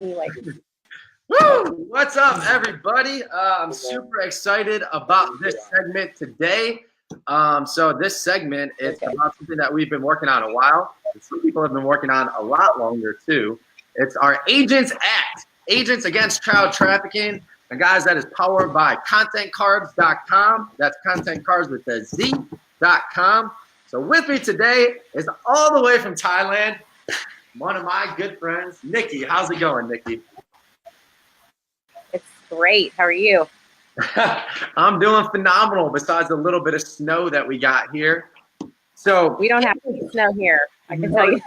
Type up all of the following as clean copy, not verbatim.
Anyway. Woo! What's up, everybody? I'm super excited about this segment today. So this segment is about something that we've been working on a while. And some people have been working on a lot longer too. It's our Agents Act, Agents Against Child Trafficking. And guys, that is powered by contentcards.com. That's content cards with a Z.com. So with me today is all the way from Thailand, one of my good friends, Nicki. How's it going, Nicki? It's great. How are you? I'm doing phenomenal, besides a little bit of snow that we got here. So we don't have any snow here, I can tell you.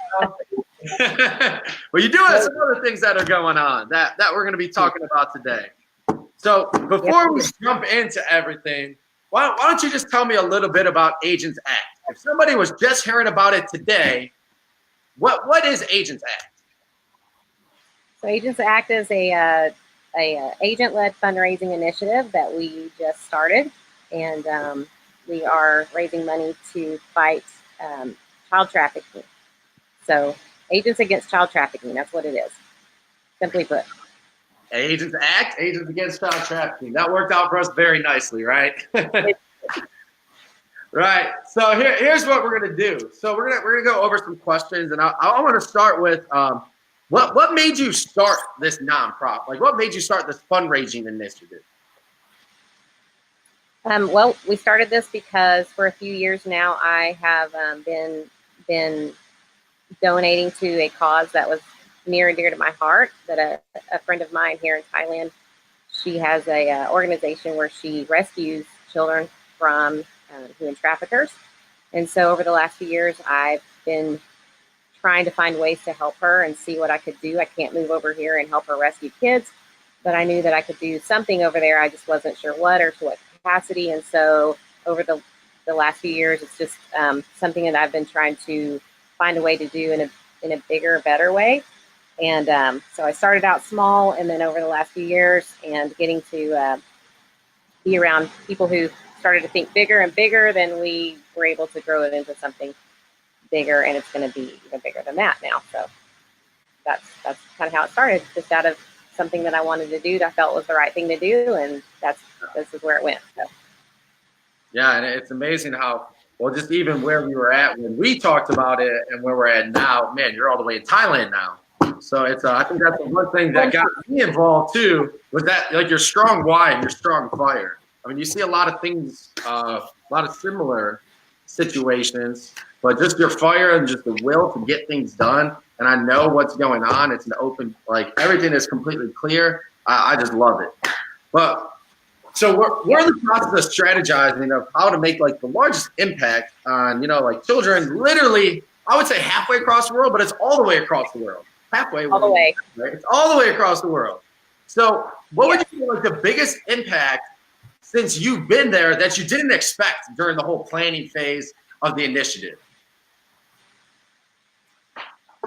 Well, you do have some other things that are going on that we're going to be talking about today. So before we jump into everything, why don't you just tell me a little bit about Agents Act? If somebody was just hearing about it today, what is Agents Act? So Agents Act is a agent-led fundraising initiative that we just started, and we are raising money to fight child trafficking. So Agents Against Child Trafficking, that's what it is, simply put. Agents Act, Agents Against Child Trafficking. That worked out for us very nicely, right? Right. So here's what we're gonna do. So we're gonna go over some questions, and I want to start with what made you start this nonprofit? Like, what made you start this fundraising initiative? Well, we started this because for a few years now, I have been donating to a cause that was near and dear to my heart. That a friend of mine here in Thailand, she has a organization where she rescues children from human traffickers. And so over the last few years, I've been trying to find ways to help her and see what I could do. I can't move over here and help her rescue kids, but I knew that I could do something over there. I just wasn't sure what or to what capacity. And so over the last few years, it's just something that I've been trying to find a way to do in a bigger, better way. And so I started out small, and then over the last few years and getting to be around people who started to think bigger and bigger, then we were able to grow it into something bigger, and it's going to be even bigger than that now. So that's kind of how it started, just out of something that I wanted to do that I felt was the right thing to do, and this is where it went. So. Yeah, and it's amazing how, well, just even where we were at when we talked about it and where we're at now, man, you're all the way in Thailand now. So it's I think that's the one thing that got me involved too, was that, like, your strong why and your strong fire. I mean, you see a lot of things, a lot of similar situations, but just your fire and just the will to get things done. And I know what's going on. It's an open, like, everything is completely clear. I just love it. But so we're in the process of strategizing of how to make, like, the largest impact on, like, children literally, I would say halfway across the world, but it's all the way across the world. Halfway. All the way. Right? It's all the way across the world. So what would you feel like the biggest impact since you've been there that you didn't expect during the whole planning phase of the initiative?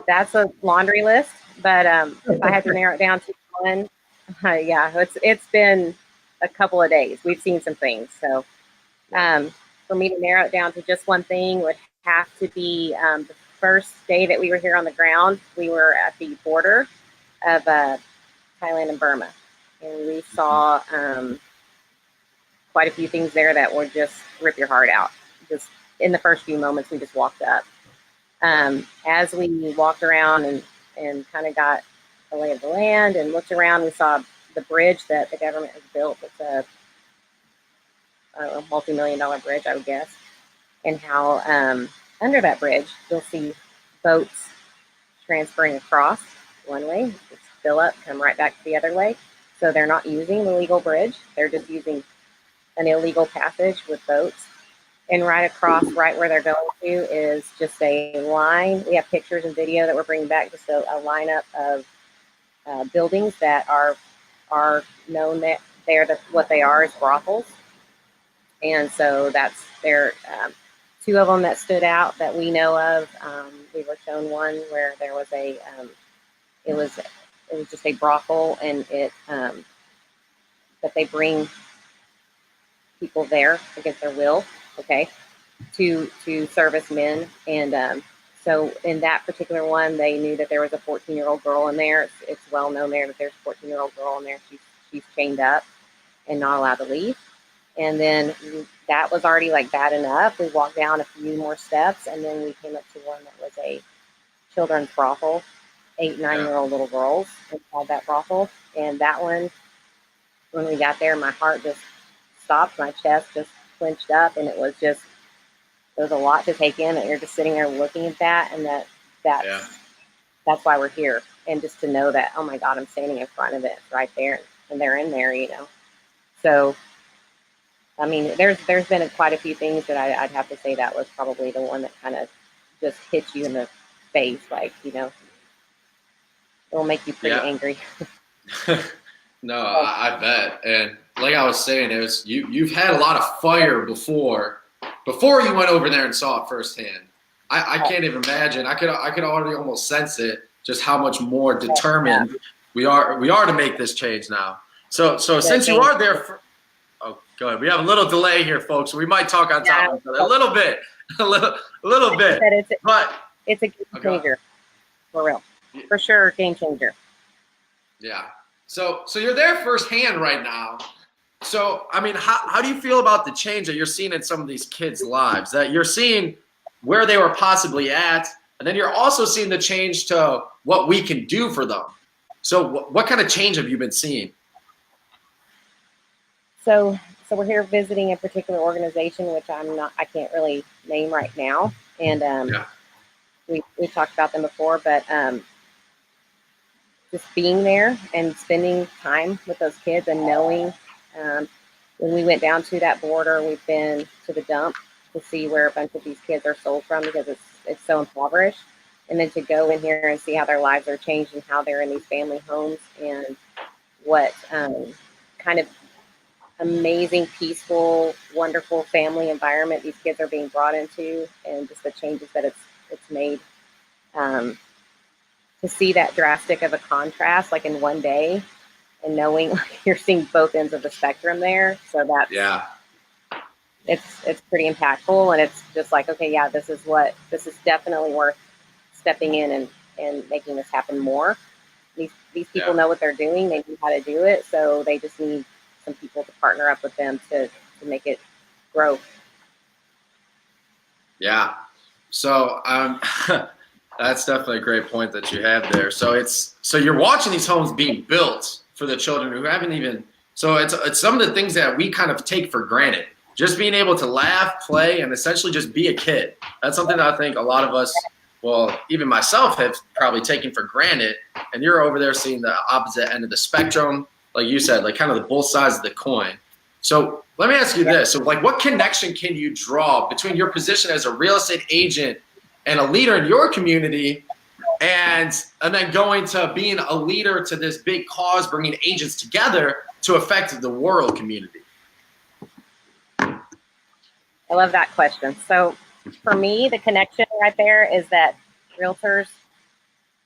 That's a laundry list, but if I had to narrow it down to one, yeah, it's been a couple of days. We've seen some things. So for me to narrow it down to just one thing would have to be the first day that we were here on the ground. We were at the border of Thailand and Burma, and we saw quite a few things there that would just rip your heart out. Just in the first few moments we just walked up. As we walked around and kind of got the lay of the land and looked around, we saw the bridge that the government has built. It's a multi-million-dollar bridge, I would guess. And how under that bridge, you'll see boats transferring across one way, just fill up, come right back the other way. So they're not using the legal bridge. They're just using an illegal passage with boats. And right across, right where they're going to, is just a line. We have pictures and video that we're bringing back, just a lineup of buildings that are known that what they are is brothels. And so that's there. Two of them that stood out that we know of. We were shown one where there was it was just a brothel, and that they bring people there against their will, okay, to service men. And So in that particular one, they knew that there was a 14-year-old girl in there. It's well known there that there's a 14-year-old girl in there. She's chained up and not allowed to leave. And then that was already like bad enough. We walked down a few more steps, and then we came up to one that was a children's brothel, 8, 9-year-old little girls inside that brothel. And that one, when we got there, my heart just stopped, my chest just clenched up, and it was a lot to take in. That you're just sitting there looking at that, and that's why we're here. And just to know that, oh my God, I'm standing in front of it right there, and they're in there, you know. So, I mean, there's been quite a few things that I'd have to say that was probably the one that kind of just hits you in the face, like, you know, it'll make you pretty angry. No, I bet. And like I was saying, it was you've had a lot of fire before you went over there and saw it firsthand. I can't even imagine. I could already almost sense it, just how much more determined we are to make this change now. So since you are there oh, go ahead. We have a little delay here, folks. So we might talk on top of each other a little bit, a little bit. But it's a game changer, for real, for sure, game changer. Yeah. So you're there firsthand right now. So I mean, how do you feel about the change that you're seeing in some of these kids' lives? That you're seeing where they were possibly at, and then you're also seeing the change to what we can do for them. So what kind of change have you been seeing? So we're here visiting a particular organization, which I can't really name right now. And we talked about them before, but just being there and spending time with those kids and knowing, when we went down to that border, we've been to the dump to see where a bunch of these kids are sold from, because it's so impoverished. And then to go in here and see how their lives are changed and how they're in these family homes, and what kind of amazing, peaceful, wonderful family environment these kids are being brought into, and just the changes that it's made. To see that drastic of a contrast, like in one day, and knowing like, you're seeing both ends of the spectrum there. So that's it's pretty impactful, and it's just like, okay, yeah, this is definitely worth stepping in and making this happen more. These people know what they're doing, they know how to do it, so they just need some people to partner up with them to make it grow. Yeah. So that's definitely a great point that you have there. So you're watching these homes being built for the children who haven't even. So it's some of the things that we kind of take for granted. Just being able to laugh, play, and essentially just be a kid. That's something that I think a lot of us, well, even myself, have probably taken for granted. And you're over there seeing the opposite end of the spectrum. Like you said, like kind of the both sides of the coin. So let me ask you this. So like, what connection can you draw between your position as a real estate agent and a leader in your community, and then going to being a leader to this big cause, bringing agents together to affect the world community? I love that question. So for me, the connection right there is that realtors,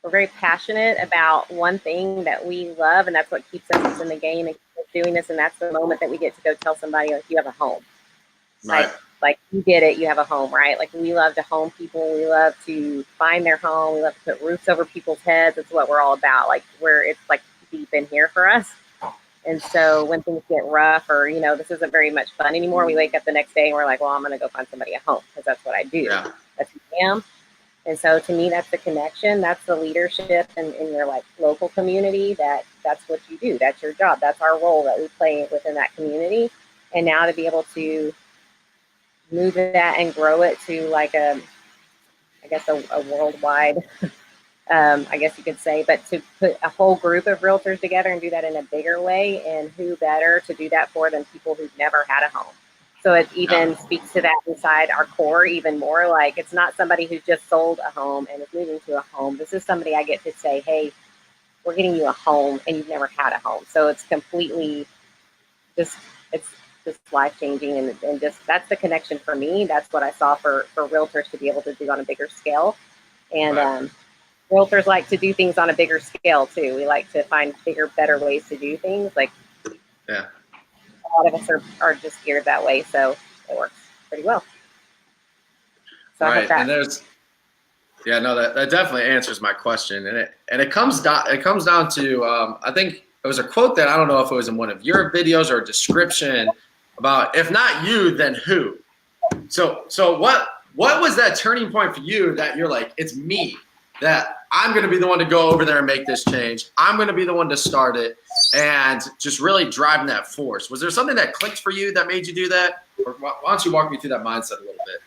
we're very passionate about one thing that we love, and that's what keeps us in the game and keeps us doing this. And that's the moment that we get to go tell somebody, like, you have a home. Right. Like you get it, you have a home, right? Like, we love to home people. We love to find their home. We love to put roofs over people's heads. It's what we're all about. Like, it's like deep in here for us. And so when things get rough, or, you know, this isn't very much fun anymore, we wake up the next day and we're like, well, I'm going to go find somebody a home, because that's what I do. Yeah. That's who I am. And so to me, that's the connection. That's the leadership in your like local community. That's what you do. That's your job. That's our role that we play within that community. And now to be able to move that and grow it to like a worldwide, I guess you could say, but to put a whole group of realtors together and do that in a bigger way, and who better to do that for than people who've never had a home. So it even speaks to that inside our core even more. Like, it's not somebody who just sold a home and is moving to a home. This is somebody I get to say, hey, we're getting you a home, and you've never had a home. So it's completely it's just life-changing, and just, that's the connection for me. That's what I saw for realtors to be able to do on a bigger scale. And realtors like to do things on a bigger scale too. We like to find bigger, better ways to do things. Like, a lot of us are just geared that way, so it works pretty well. So right, and Yeah, no, that definitely answers my question, and it comes down to I think it was a quote that I don't know if it was in one of your videos or a description about if not you, then who. So what was that turning point for you that you're like, it's me, that I'm going to be the one to go over there and make this change. I'm going to be the one to start it, and just really driving that force. Was there something that clicked for you that made you do that? Or why don't you walk me through that mindset a little bit?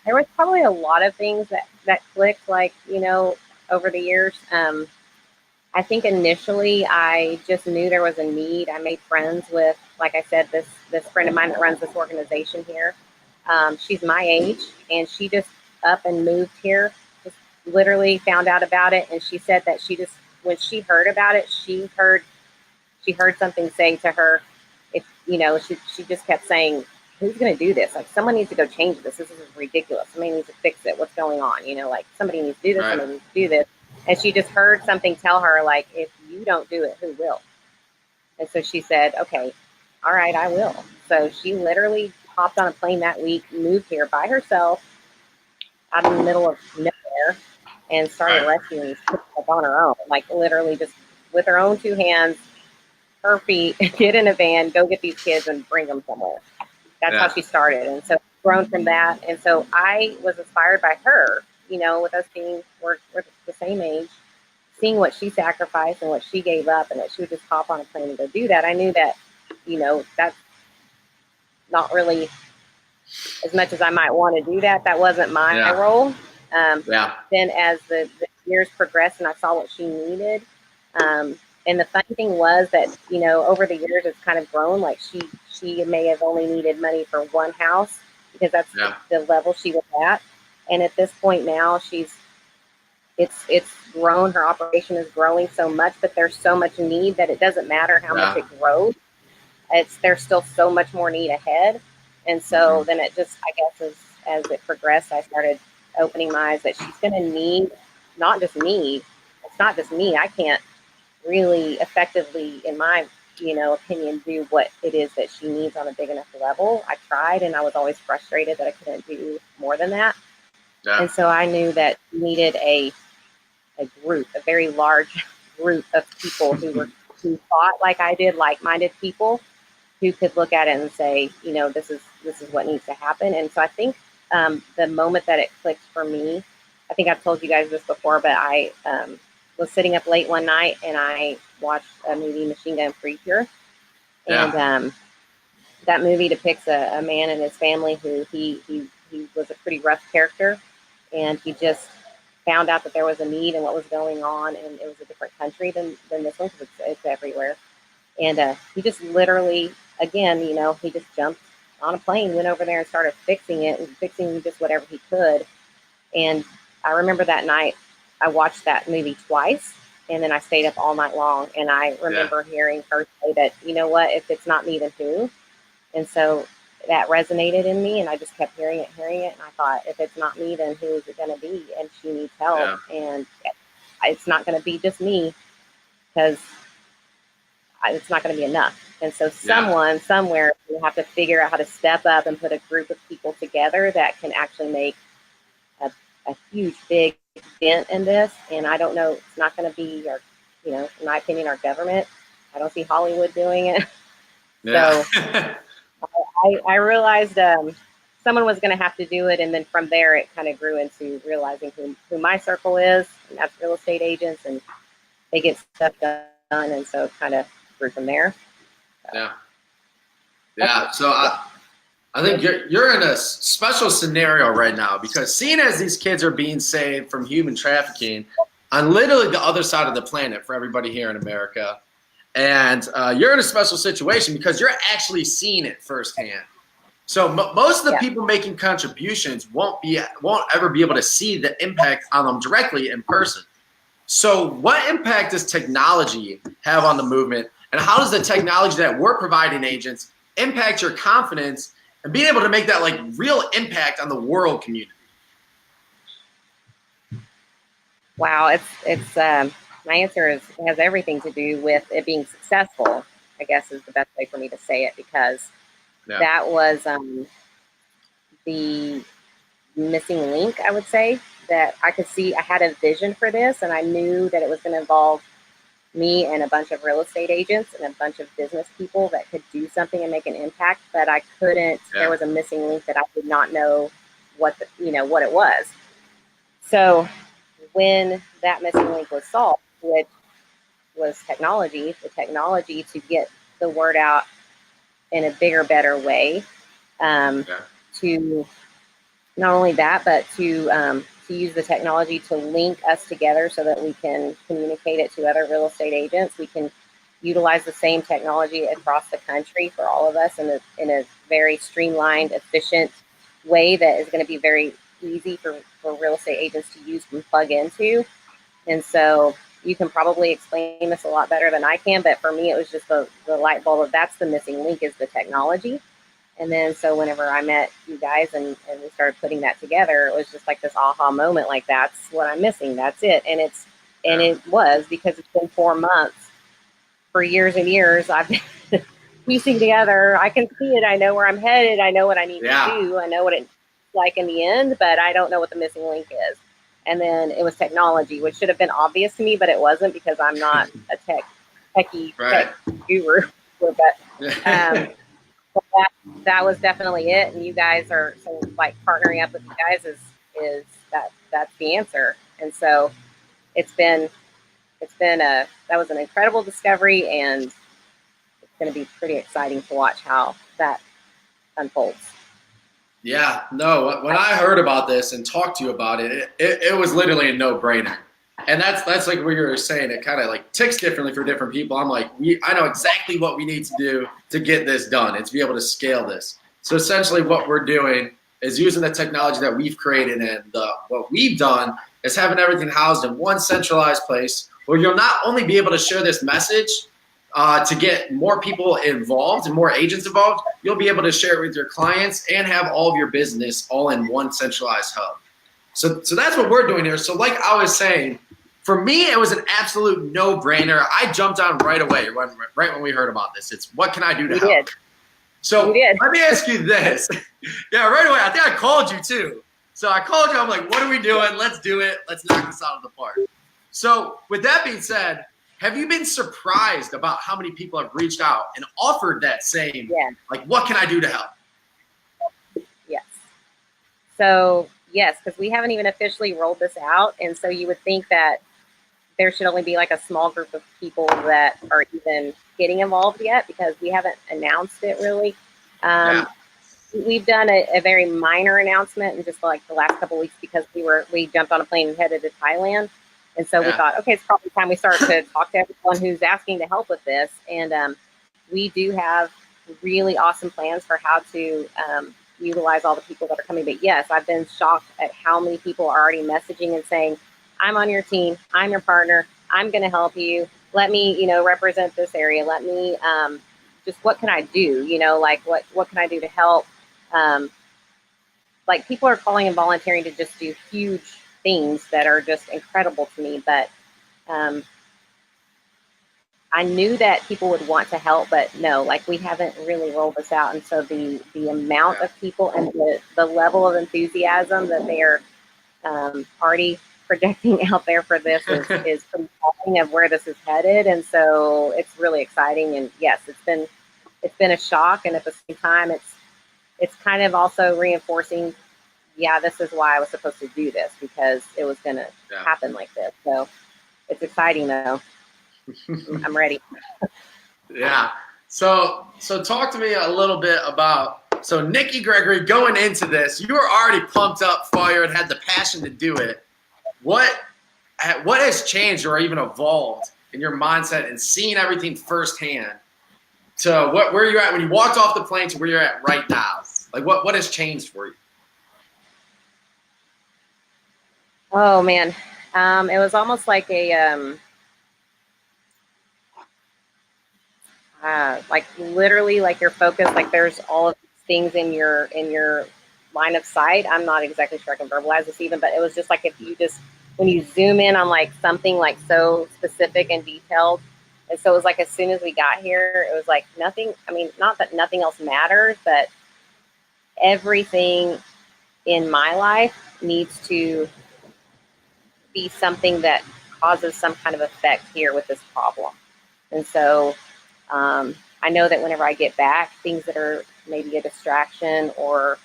There was probably a lot of things that clicked, like, over the years. I think initially I just knew there was a need. I made friends with, like I said, this friend of mine that runs this organization here. She's my age, and she just up and moved here. Just literally found out about it, and she said that when she heard about it, she heard something say to her, if she just kept saying, "Who's going to do this? Like, someone needs to go change this. This is ridiculous. Somebody needs to fix it. What's going on? Like, somebody needs to do this. Right. Somebody needs to do this." And she just heard something tell her, like, if you don't do it, who will? And so she said, okay, all right, I will. So she literally hopped on a plane that week, moved here by herself out in the middle of nowhere, and started rescuing these kids on her own. Like, literally just with her own two hands, her feet, get in a van, go get these kids and bring them somewhere. That's how she started. And so grown from that. And so I was inspired by her, with us being, we're the same age, seeing what she sacrificed and what she gave up, and that she would just hop on a plane and go do that. I knew that, that's not really as much as I might want to do that. That wasn't my role. Then as the years progressed and I saw what she needed, and the funny thing was that, over the years it's kind of grown. Like, she may have only needed money for one house because that's the level she was at. And at this point now, it's grown. Her operation is growing so much, but there's so much need that it doesn't matter how much it grows. There's still so much more need ahead. And so then it just, I guess, as it progressed, I started opening my eyes that she's going to need, not just me. It's not just me. I can't really effectively, in my opinion, do what it is that she needs on a big enough level. I tried, and I was always frustrated that I couldn't do more than that. And so I knew that she needed a group, a very large group of people who thought like I did, like-minded people who could look at it and say, this is what needs to happen. And so I think the moment that it clicked for me, I think I've told you guys this before, but I was sitting up late one night and I watched a movie, Machine Gun Preacher. And that movie depicts a man and his family who he was a pretty rough character, and he just found out that there was a need and what was going on, and it was a different country than this one, because it's everywhere. And he just literally, again, he just jumped on a plane, went over there and started fixing it, and fixing just whatever he could. And I remember that night, I watched that movie twice, and then I stayed up all night long. And I remember hearing her say that, if it's not me, then who? And so that resonated in me, and I just kept hearing it. And I thought, if it's not me, then who is it going to be? And she needs help. And it's not going to be just me, because it's not going to be enough. And so someone somewhere will have to figure out how to step up and put a group of people together that can actually make a huge, big dent in this. And I don't know, it's not going to be in my opinion, our government. I don't see Hollywood doing it. So I realized someone was going to have to do it. And then from there, it kind of grew into realizing who my circle is, and that's real estate agents, and they get stuff done. And so it kind of grew from there. So I think you're in a special scenario right now, because seeing as these kids are being saved from human trafficking on literally the other side of the planet for everybody here in America, and you're in a special situation because you're actually seeing it firsthand. So most of the people making contributions won't ever be able to see the impact on them directly in person. So what impact does technology have on the movement, and how does the technology that we're providing agents impact your confidence and being able to make that like real impact on the world community? Wow, it's my answer has everything to do with it being successful, I guess is the best way for me to say it, because that was the missing link, I would say, that I could see I had a vision for this, and I knew that it was going to involve me and a bunch of real estate agents and a bunch of business people that could do something and make an impact, but I couldn't. There was a missing link that I did not know what what it was. So when that missing link was solved, which was technology, the technology to get the word out in a bigger, better way, to not only that, but to use the technology to link us together so that we can communicate it to other real estate agents. We can utilize the same technology across the country for all of us in a very streamlined, efficient way that is going to be very easy for real estate agents to use and plug into. And so you can probably explain this a lot better than I can, but for me, it was just the light bulb of that's the missing link is the technology. And then so whenever I met you guys and we started putting that together, it was just like this aha moment, like that's what I'm missing. That's it. And it was because it's been 4 months. For years and years, I've been piecing together. I can see it. I know where I'm headed. I know what I need to do. I know what it's like in the end, but I don't know what the missing link is. And then it was technology, which should have been obvious to me, but it wasn't because I'm not a tech guru. But that was definitely it. And you guys are like partnering up with you guys is that's the answer. And so that was an incredible discovery, and it's going to be pretty exciting to watch how that unfolds. Yeah, no, when I heard about this and talked to you about it, it was literally a no-brainer. And that's like what you were saying. It kind of like ticks differently for different people. I'm like, I know exactly what we need to do to get this done and to be able to scale this. So essentially what we're doing is using the technology that we've created, and what we've done is having everything housed in one centralized place where you'll not only be able to share this message to get more people involved and more agents involved, you'll be able to share it with your clients and have all of your business all in one centralized hub. So that's what we're doing here. So like I was saying, for me, it was an absolute no-brainer. I jumped on right away, right when we heard about this. It's what can I do to help? So let me ask you this. Yeah, right away. I think I called you too. So I called you. I'm like, what are we doing? Let's do it. Let's knock this out of the park. So with that being said, have you been surprised about how many people have reached out and offered that same, like, what can I do to help? Yes. So yes, because we haven't even officially rolled this out. And so you would think that there should only be like a small group of people that are even getting involved yet, because we haven't announced it really. We've done a very minor announcement in just like the last couple of weeks because we jumped on a plane and headed to Thailand. And so we thought, okay, it's probably time we start to talk to everyone who's asking to help with this. And we do have really awesome plans for how to utilize all the people that are coming. But yes, I've been shocked at how many people are already messaging and saying, I'm on your team. I'm your partner. I'm going to help you. Let me, represent this area. Let me, just what can I do? Like what can I do to help? Like people are calling and volunteering to just do huge things that are just incredible to me. But I knew that people would want to help, but no, like we haven't really rolled this out. And so the amount of people and the level of enthusiasm that they are already projecting out there for this is pretty telling of where this is headed. And so it's really exciting. And yes, it's been a shock. And at the same time, it's kind of also reinforcing, this is why I was supposed to do this, because it was going to happen like this. So it's exciting though. I'm ready. Yeah. So talk to me a little bit about, so Nicki Gregory, going into this, you were already pumped up, fired, had the passion to do it. What has changed or even evolved in your mindset and seeing everything firsthand to where you're at when you walked off the plane to where you're at right now? Like what has changed for you? Oh man. It was almost like like literally like your focus, like there's all of these things in your line of sight. I'm not exactly sure I can verbalize this even, but it was just like if you just, when you zoom in on like something like so specific and detailed. And so it was like as soon as we got here, it was like nothing, I mean, not that nothing else matters, but everything in my life needs to be something that causes some kind of effect here with this problem. And so I know that whenever I get back, things that are maybe a distraction or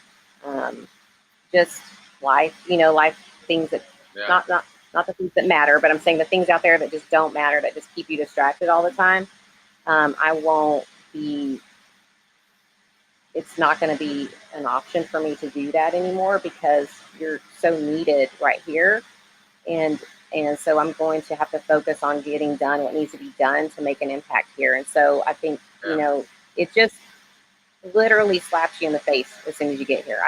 just life, life things that not the things that matter, but I'm saying the things out there that just don't matter, that just keep you distracted all the time. I won't be, it's not going to be an option for me to do that anymore because you're so needed right here. And so I'm going to have to focus on getting done what needs to be done to make an impact here. And so I think, it just literally slaps you in the face as soon as you get here.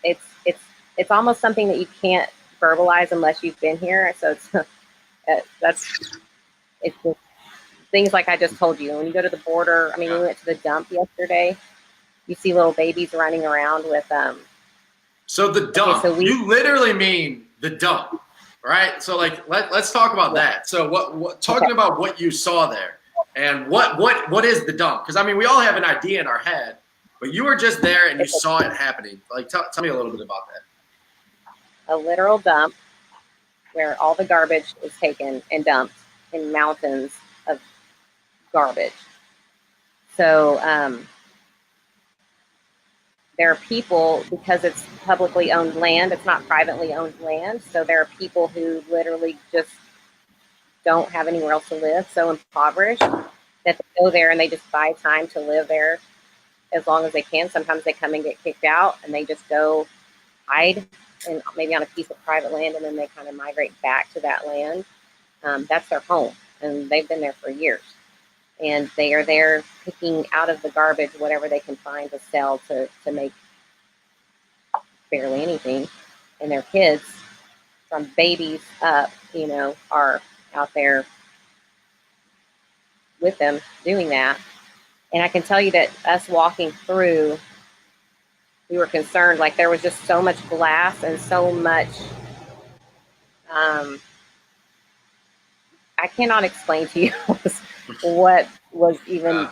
It's almost something that you can't verbalize unless you've been here. So it's just things like I just told you. When you go to the border, we went to the dump yesterday. You see little babies running around with So the dump, you literally mean the dump, right? So like let's talk about that. So what talking about what you saw there and what is the dump? Because we all have an idea in our head, but you were just there and you saw it happening. Like tell me a little bit about that. A literal dump where all the garbage is taken and dumped in mountains of garbage. So there are people, because it's publicly owned land, it's not privately owned land. So there are people who literally just don't have anywhere else to live, so impoverished that they go there and they just buy time to live there as long as they can. Sometimes they come and get kicked out and they just go hide and maybe on a piece of private land, and then they kind of migrate back to that land. That's their home, and they've been there for years. And they are there picking out of the garbage whatever they can find to sell to make barely anything. And their kids, from babies up, are out there with them doing that. And I can tell you that us walking through, we were concerned. Like there was just so much glass and so much, I cannot explain to you what was even,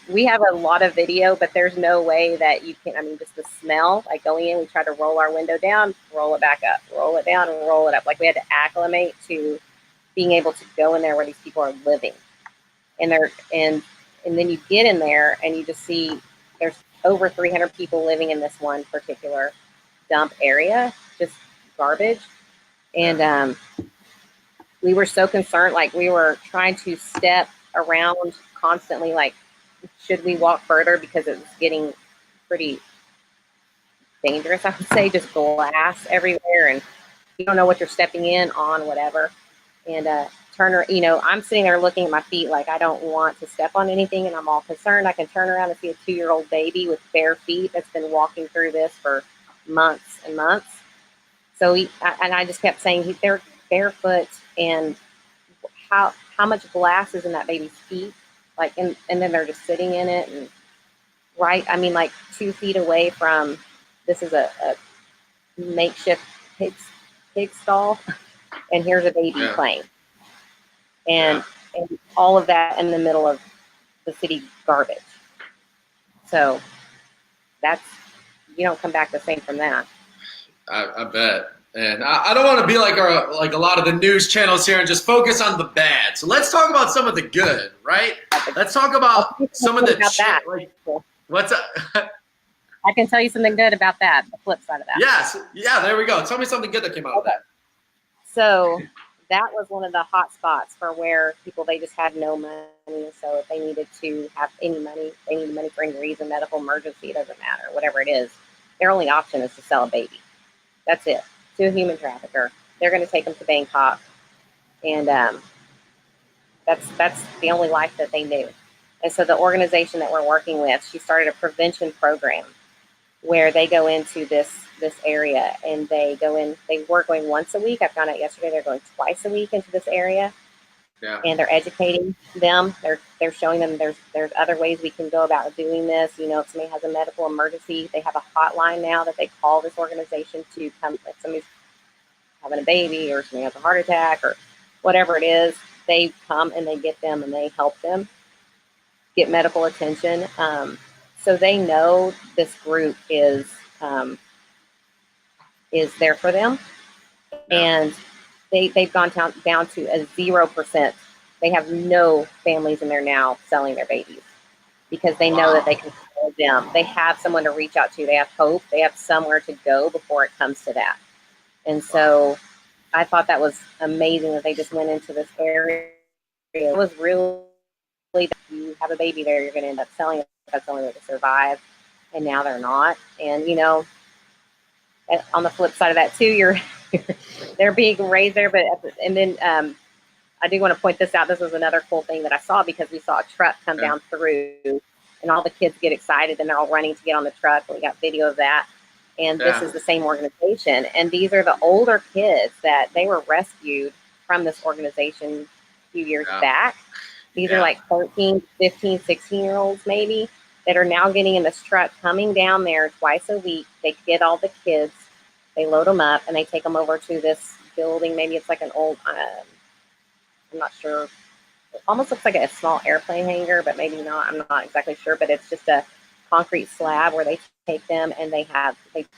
we have a lot of video, but there's no way that you can, just the smell, like going in, we tried to roll our window down, roll it back up, roll it down and roll it up. Like we had to acclimate to being able to go in there where these people are living. And then you get in there and you just see there's over 300 people living in this one particular dump area, just garbage. And we were so concerned, like we were trying to step around constantly, like should we walk further, because it was getting pretty dangerous, I would say, just glass everywhere and you don't know what you're stepping in on, whatever. And I'm sitting there looking at my feet like I don't want to step on anything, and I'm all concerned. I can turn around and see a 2-year-old baby with bare feet that's been walking through this for months and months. So I just kept saying they're barefoot, and how much glass is in that baby's feet, like, and then they're just sitting in it, and like 2 feet away from, this is a makeshift pig stall, and here's a baby playing, and all of that in the middle of the city garbage. So you don't come back the same from that. I bet. And I don't want to be like a lot of the news channels here and just focus on the bad. So let's talk about some of the good, right? Let's talk about some of the what's up? I can tell you something good about that. The flip side of that. Yes. Yeah. There we go. Tell me something good that came out of that. So that was one of the hot spots for where they just had no money. So if they needed to have any money, they needed money for any reason, medical emergency, it doesn't matter, whatever it is. Their only option is to sell a baby. That's it. To a human trafficker. They're going to take them to Bangkok. And that's the only life that they knew. And so the organization that we're working with, she started a prevention program where they go into this area, and they were going once a week. I found out yesterday they're going twice a week into this area. Yeah. And they're educating them. They're showing them there's other ways we can go about doing this. If somebody has a medical emergency, they have a hotline now that they call this organization to come. If somebody's having a baby or somebody has a heart attack or whatever it is, they come and they get them and they help them get medical attention. So they know this group is there for them. And they've gone down to a 0%. They have no families in there now selling their babies because they know that they can sell them. They have someone to reach out to. They have hope. They have somewhere to go before it comes to that. And so I thought that was amazing that they just went into this area. It was really, you have a baby there, you're going to end up selling it. That's the only way to survive. And now they're not. And, you know, on the flip side of that too, they're being raised there. And then I do want to point this out. This was another cool thing that I saw, because we saw a truck come down through, and all the kids get excited and they're all running to get on the truck. We got video of that. And this is the same organization. And these are the older kids that they were rescued from this organization a few years back. These are like 13, 15, 16-year-olds maybe, that are now getting in this truck, coming down there twice a week. They get all the kids, they load them up, and they take them over to this building. Maybe it's like an old, I'm not sure. It almost looks like a small airplane hangar, but maybe not. I'm not exactly sure. But it's just a concrete slab where they take them and they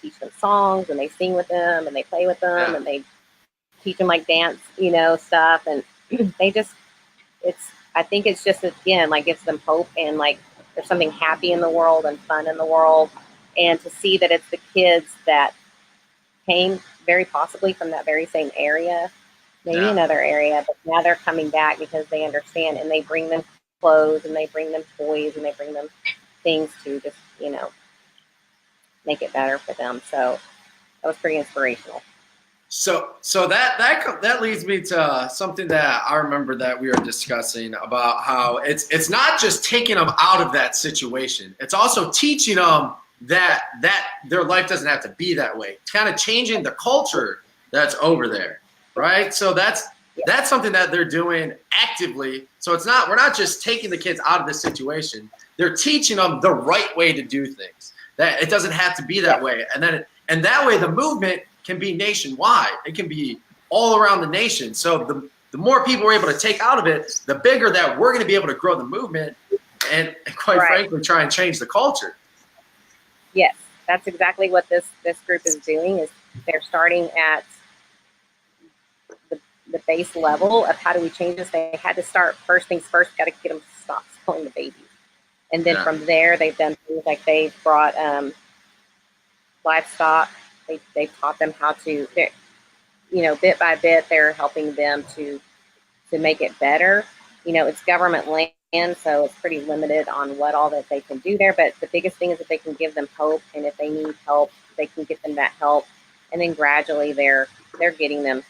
teach them songs, and they sing with them, and they play with them, and they teach them like dance, you know, stuff. And I think it's just, again, like, gives them hope, and like there's something happy in the world and fun in the world. And to see that it's the kids that came very possibly from that very same area, maybe another area, but now they're coming back because they understand, and they bring them clothes, and they bring them toys, and they bring them things to just, you know, make it better for them. So that was pretty inspirational. So that leads me to something that I remember that we were discussing about how it's not just taking them out of that situation. It's also teaching them that their life doesn't have to be that way. It's kind of changing the culture that's over there, right? So that's something that they're doing actively. So we're not just taking the kids out of this situation. They're teaching them the right way to do things. That it doesn't have to be that way. And that way the movement can be nationwide. It can be all around the nation. So the more people we're able to take out of it, the bigger that we're going to be able to grow the movement and quite frankly, try and change the culture. Yes, that's exactly what this group is doing. Is they're starting at the base level of how do we change this. They had to start first things first. Got to get them to stop selling the babies, and then from there they've done things like they've brought livestock. They've taught them how to, you know, bit by bit, they're helping them to make it better. You know, it's government land, so it's pretty limited on what all that they can do there. But the biggest thing is that they can give them hope, and if they need help, they can get them that help. And then gradually they're getting them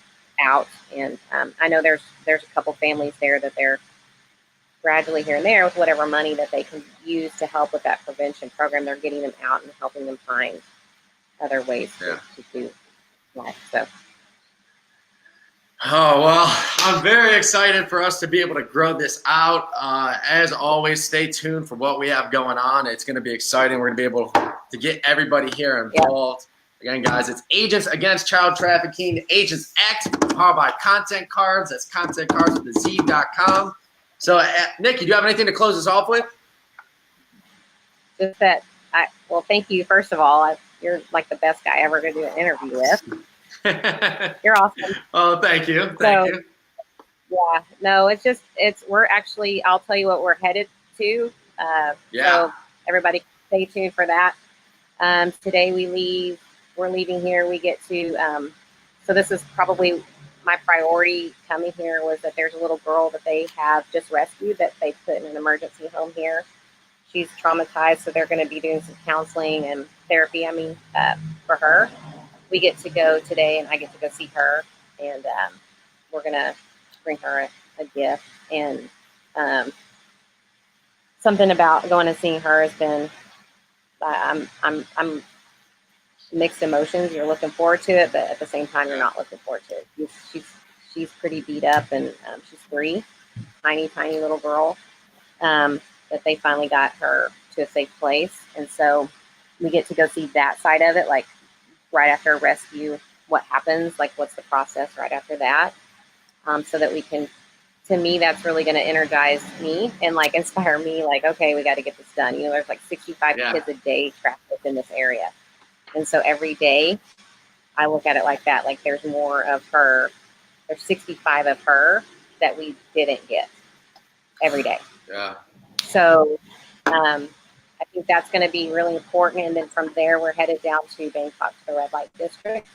out. And I know there's a couple families there that they're gradually here and there with whatever money that they can use to help with that prevention program. They're getting them out and helping them find other ways to do life. So. Oh, well, I'm very excited for us to be able to grow this out. As always, stay tuned for what we have going on. It's going to be exciting. We're going to be able to get everybody here involved. Again, guys, it's Agents Against Child Trafficking, Agents Act, powered by Content Cards. That's contentcards.com. So, Nicki, do you have anything to close us off with? Just that, well, thank you, first of all. You're like the best guy ever to do an interview with. You're awesome. Oh, thank you. Thank you. Yeah, no, we're actually, I'll tell you what we're headed to. So everybody stay tuned for that. Today we're leaving here. We get to, so this is probably my priority coming here, was that there's a little girl that they have just rescued that they put in an emergency home here. She's traumatized, so they're going to be doing some counseling and therapy, for her. We get to go today, and I get to go see her, and we're going to bring her a gift. And something about going and seeing her has been, I'm mixed emotions. You're looking forward to it, but at the same time, you're not looking forward to it. She's pretty beat up, and she's 3, tiny little girl. That they finally got her to a safe place. And so we get to go see that side of it, like right after a rescue, what happens, like what's the process right after that. So that we can, to me, that's really going to energize me and like inspire me, like, okay, we got to get this done. You know, there's like 65 kids a day trapped within this area. And so every day I look at it like that, like there's more of her there's 65 of her that we didn't get every day. Yeah. So I think that's going to be really important. And then from there, we're headed down to Bangkok to the red light district,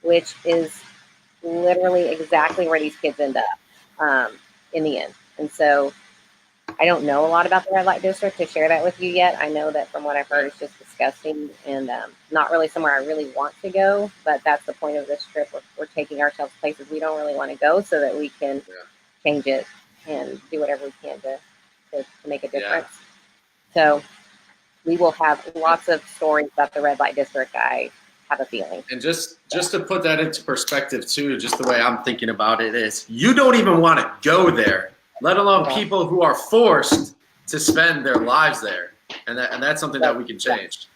which is literally exactly where these kids end up in the end. And so I don't know a lot about the red light district to share that with you yet. I know that from what I've heard, it's just disgusting and not really somewhere I really want to go. But that's the point of this trip. We're taking ourselves places we don't really want to go so that we can change it and do whatever we can to make a difference. So we will have lots of stories about the red light district, I have a feeling. And just to put that into perspective too, just the way I'm thinking about it is, you don't even want to go there, let alone people who are forced to spend their lives there. And that's something that we can change.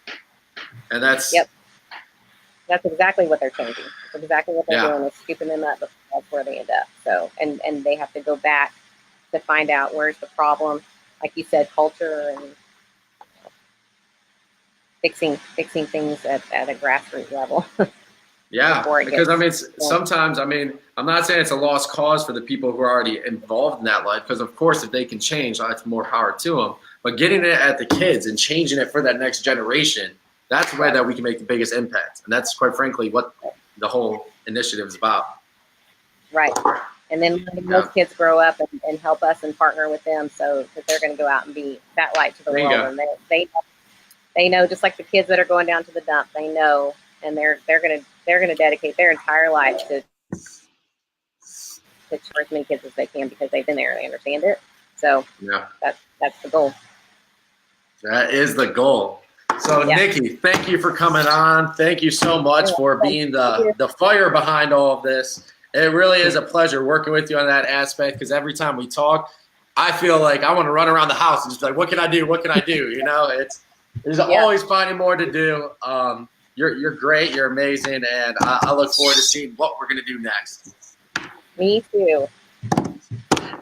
And that's that's exactly what they're changing. That's exactly what they're doing is scooping them up. That's where they end up. So and they have to go back to find out where's the problem. Like you said, culture and fixing things at a grassroots level. Yeah, because I mean, sometimes, I mean, I'm not saying it's a lost cause for the people who are already involved in that life, because of course, if they can change, that's more power to them. But getting it at the kids and changing it for that next generation, that's the way that we can make the biggest impact. And that's quite frankly what the whole initiative is about. Right. And then letting those kids grow up and help us and partner with them so that they're going to go out and be that light to the world. And they know, just like the kids that are going down to the dump, they know, and they're gonna dedicate their entire life to charge as many kids as they can because they've been there and they understand it. So that's the goal. That is the goal. So Nicki, thank you for coming on. Thank you so much for being the fire behind all of this. It really is a pleasure working with you on that aspect, because every time we talk, I feel like I want to run around the house and just be like, what can I do? What can I do? You know, there's always finding more to do. You're great. You're amazing. And I look forward to seeing what we're going to do next. Me too. All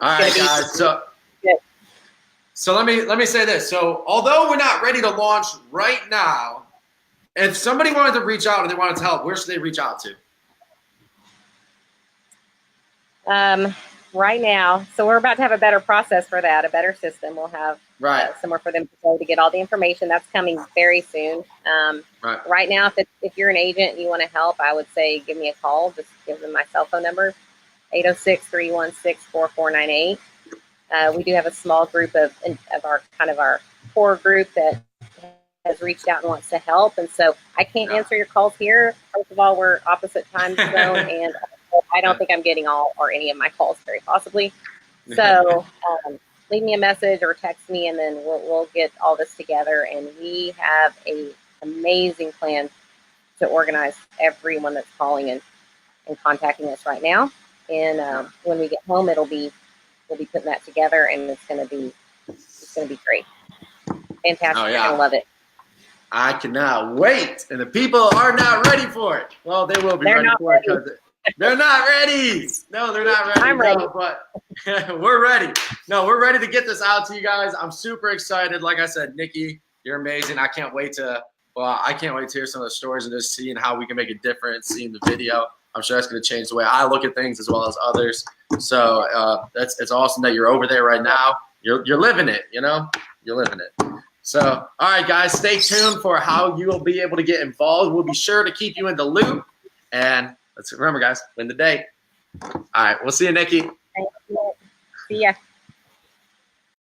right, guys. So let me say this. So although we're not ready to launch right now, if somebody wanted to reach out and they wanted to help, where should they reach out to? Right now, so we're about to have a better process for that, a better system. We'll have somewhere for them to go to get all the information. That's coming very soon. Right now, if you're an agent and you want to help, I would say give me a call. Just give them my cell phone number, 806-316-4498. We do have a small group of our core group that has reached out and wants to help. And so I can't answer your calls here. First of all, we're opposite time zone, and I don't think I'm getting all or any of my calls very possibly. So leave me a message or text me, and then we'll get all this together. And we have a amazing plan to organize everyone that's calling and contacting us right now. And when we get home, we'll be putting that together, and it's gonna be great. Fantastic. You're gonna love it. I cannot wait. And the people are not ready for it. Well, they will be ready for it because they're not ready. No, they're not ready. I'm ready. No, but we're ready. No, we're ready to get this out to you guys. I'm super excited. Like I said, Nicki, you're amazing. I can't wait to hear some of the stories and just seeing how we can make a difference, seeing the video. I'm sure that's going to change the way I look at things as well as others. So it's awesome that you're over there right now. You're living it, you know? You're living it. So, all right, guys, stay tuned for how you will be able to get involved. We'll be sure to keep you in the loop. And let's remember, guys, win the day. All right, we'll see you, Nicki. Thank you. See ya.